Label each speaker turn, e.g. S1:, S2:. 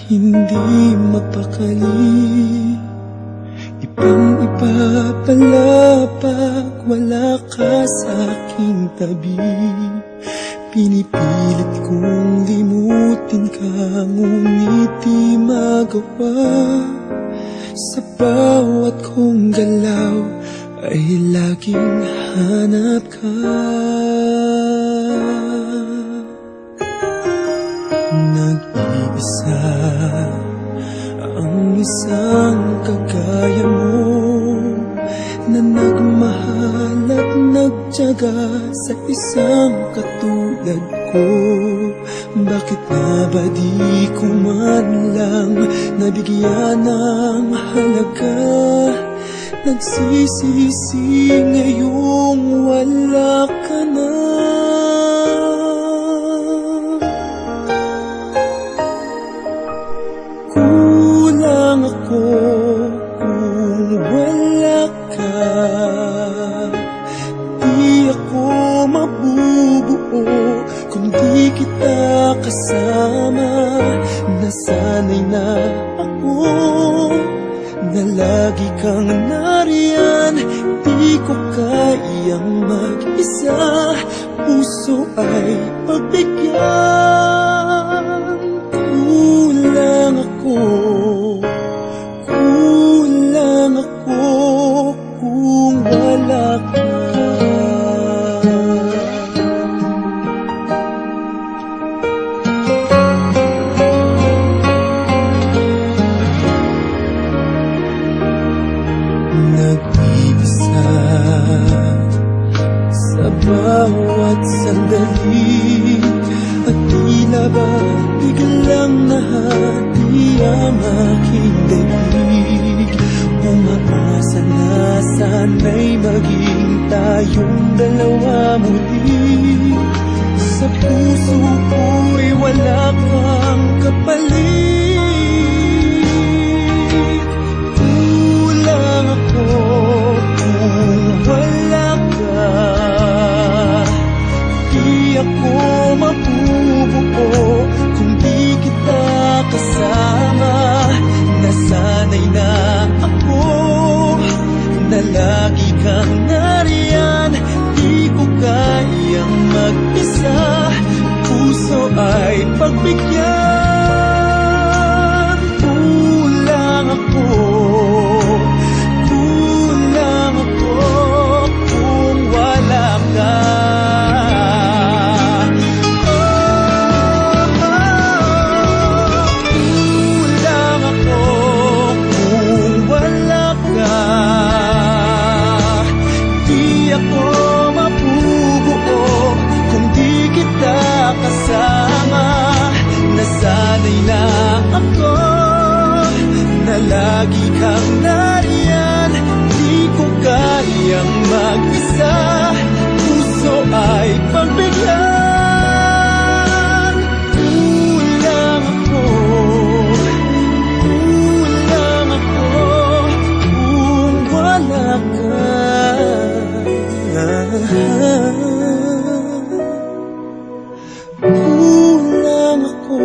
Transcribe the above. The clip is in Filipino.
S1: hindi mapakali. Ibang-iba pala pag wala ka sa aking tabi. Pinipilit kong limutin ka, ngunit di magawa. Sa bawat kong galaw ay laging hanap ka. Nag-iisa ang isang kagaya mo, na nagmahal at nagtiyaga sa isang katulad ko. Bakit nga ba di ko man lang nabigyan ng halaga? Nagsisisi ngayong wala ka na. Kulang ako kung wala ka. Di ako mabubuo kung di kita kasama. Nasanay na ako na lagi kang nariyan. Di ko kayang mag-isa, puso ay pagbigyan. Kulang ako kung wala ka. Nag-iisa sa bawat sandali, at tila ba biglang nahati ang aking daig. Umaasa na sana'y maging tayong dalawa muli. Sa puso ko'y wala kang kapalit. Kulang ako kung wala ka. Di ako mabubuo kung di kita kasama. Nasanay na ako na lagi kang nariyan. Di ko kayang mag-isa, puso ay pagbigyan. Kulang ako kung wala ka. Nasanay na ako na lagi kang nariyan. Di ko kayang mag-isa, puso ay pagbigyan. Kulang ako kung wala ka. Kulang ako.